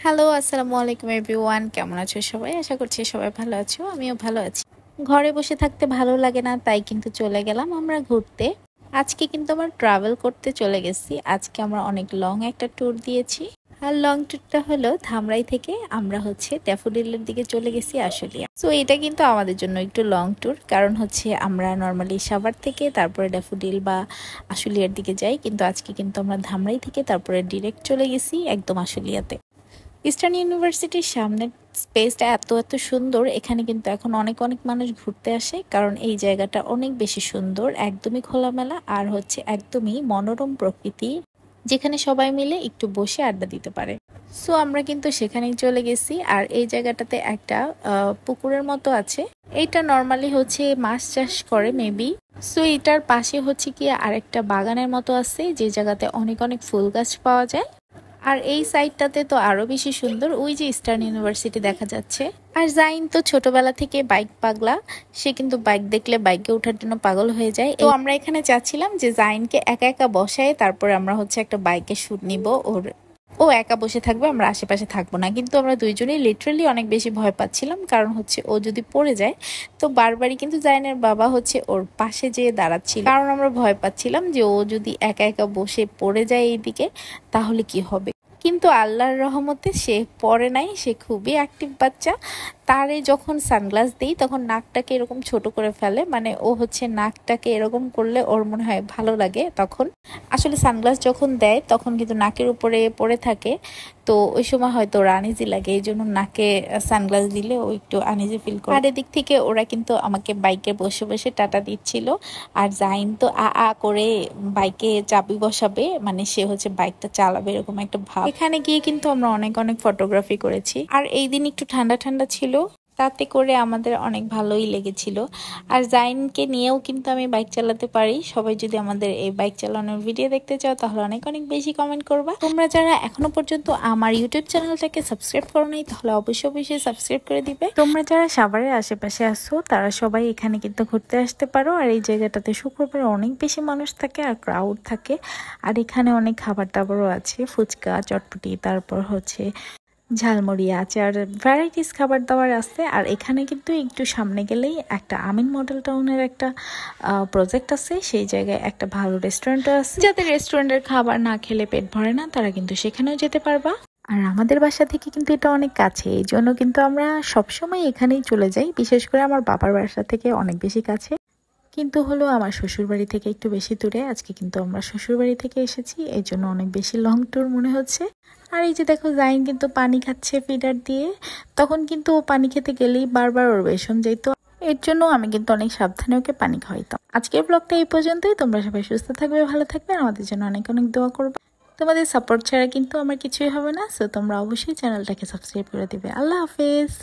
Hello, আসসালামু আলাইকুম everyone. কেমন আছো সবাই? আশা করছি সবাই ভালো আছো। আমিও ভালো আছি। ঘরে বসে থাকতে ভালো লাগে না, তাই কিন্তু চলে গেলাম আমরা ঘুরতে। আজকে কিন্তু আমরা ট্রাভেল করতে চলে গেছি। আজকে আমরা অনেক লং একটা ট্যুর দিয়েছি। আর লং ট্যুরটা হলো ধামরাই থেকে আমরা ড্যাফোডিলের দিকে চলে গেছি আশুলিয়া। সো এটা কিন্তু আমাদের জন্য একটু লং ট্যুর, কারণ আমরা নর্মালি সাভার থেকে তারপরে ড্যাফোডিল বা আশুলিয়ার দিকে যাই, কিন্তু আজকে কিন্তু আমরা ধামরাই থেকে তারপরে ডিরেক্ট চলে গেছি একদম আশুলিয়াতে। ইস্টার্ন ইউনিভার্সিটির সামনের স্পেসটা এত এত সুন্দর। এখানে কিন্তু এখন অনেক অনেক মানুষ ঘুরতে আসে, কারণ এই জায়গাটা অনেক বেশি সুন্দর, একদমই খোলামেলা আর একদমই মনোরম প্রকৃতি, যেখানে সবাই মিলে একটু বসে আড্ডা দিতে পারে। সো আমরা কিন্তু সেখানেই চলে গেছি। আর এই জায়গাটাতে একটা পুকুরের মতো আছে। এইটা নর্মালি মাছ চাষ করে মেবি। সো এটার পাশে কি আরেকটা বাগানের মতো আছে, যে জায়গাতে অনেক অনেক ফুল গাছ পাওয়া যায়। আর এই সাইডটাতে তো আরো বেশি সুন্দর, ওই যে ইস্টার্ন ইউনিভার্সিটি দেখা যাচ্ছে। আর জাইন তো ছোটবেলা থেকে বাইক পাগলা, সে কিন্তু বাইক দেখলে বাইকে ওঠার জন্য পাগল হয়ে যায়। তো আমরা এখানে চাচ্ছিলাম যে জাইনকে একা একা বসায়, তারপরে আমরা একটা বাইকে শুট নিব। ও একা বসে থাকবে, আমরা আশেপাশে থাকবো না। কিন্তু আমরা দুইজনেই লিটারালি অনেক বেশি ভয় পাচ্ছিলাম, কারণ ও যদি পড়ে যায় তো বারবারই কিন্তু জাইনের বাবা ওর পাশে যেয়ে দাঁড়াচ্ছিল, কারণ আমরা ভয় পাচ্ছিলাম যে ও যদি একা একা বসে পড়ে যায় এইদিকে তাহলে কি হবে। কিন্তু আল্লাহর রহমতে সে পড়ে নাই, সে খুবই অ্যাক্টিভ বাচ্চা। তারে যখন সানগ্লাস দেই তখন নাকটাকে এরকম ছোট করে ফেলে, মানে ও নাকটাকে এরকম করলে ওর মনে হয় ভালো লাগে। তখন আসলে সানগ্লাস যখন দেয় তখন কিন্তু নাকের উপরে পড়ে থাকে, তো ওই সময় হয়তো ওর আনইজি লাগে, এই জন্য নাকে সানগ্লাস দিলে ও একটু আনইজি ফিল করে। আর এদিক থেকে ওরা কিন্তু আমাকে বাইকে বসে বসে টাটা দিচ্ছিল। আর জাইন তো আ করে বাইকে চাবি বসাবে, মানে সে বাইকটা চালাবে এরকম একটা ভাব। এখানে গিয়ে কিন্তু আমরা অনেক অনেক ফটোগ্রাফি করেছি। আর এই দিন একটু ঠান্ডা ঠান্ডা ছিল, তাতে করে আমাদের অনেক ভালোই লেগেছিল। আর জাইনকে নিয়েও কিন্তু আমি বাইক চালাতে পারি। সবাই যদি আমাদের এই বাইক চালানোর ভিডিও দেখতে চাও তাহলে অনেক অনেক বেশি কমেন্ট করবা। তোমরা যারা এখনো পর্যন্ত আমার ইউটিউব চ্যানেলটাকে সাবস্ক্রাইব করো নাই তাহলে অবশ্যই অবশ্যই সাবস্ক্রাইব করে দিবে। তোমরা যারা সাভারের আশেপাশে আসো তারা সবাই এখানে কিন্তু ঘুরতে আসতে পারো। আর এই জায়গাটাতে শুক্রবার অনেক বেশি মানুষ থাকে আর ক্রাউড থাকে। আর এখানে অনেক খাবার দাবারও আছে, ফুচকা, চটপটি, তারপর ঝালমুড়ি, আচার, ভ্যারাইটিস খাবার দাবার আছে। আর এখানে কিন্তু একটু সামনে গেলেই একটা আমিন মডেল টাউনের একটা প্রজেক্ট আছে, সেই জায়গায় একটা ভালো রেস্টুরেন্টও আছে। যাদের রেস্টুরেন্টের খাবার না খেলে পেট ভরে না তারা কিন্তু সেখানেও যেতে পারবা। আর আমাদের বাসা থেকে কিন্তু এটা অনেক কাছে, এই জন্য কিন্তু আমরা সবসময় এখানেই চলে যাই। বিশেষ করে আমার বাবার বাসা থেকে অনেক বেশি কাছে, কিন্তু আমার শ্বশুরবাড়ি থেকে একটু বেশি দূরে। আজকে কিন্তু আমরা শ্বশুরবাড়ি থেকে এসেছি, এই জন্য অনেক বেশি লং ট্যুর মনে হচ্ছে। আর এই যে দেখো, জাইন কিন্তু পানি খাচ্ছে ফিডার দিয়ে। তখন কিন্তু ও পানি খেতে গেলেই বারবার ওর বেসন যেত, এর জন্য আমি কিন্তু অনেক সাবধানে ওকে পানি খাওয়াইতাম। আজকের ব্লগটা এই পর্যন্তই। তোমরা সবাই সুস্থ থাকবে, ভালো থাকবে, আমাদের জন্য অনেক অনেক দোয়া করবে। তোমাদের সাপোর্ট ছাড়া কিন্তু আমার কিছুই হবে না। সো তোমরা অবশ্যই চ্যানেলটাকে সাবস্ক্রাইব করে দিবে। আল্লাহ হাফেজ।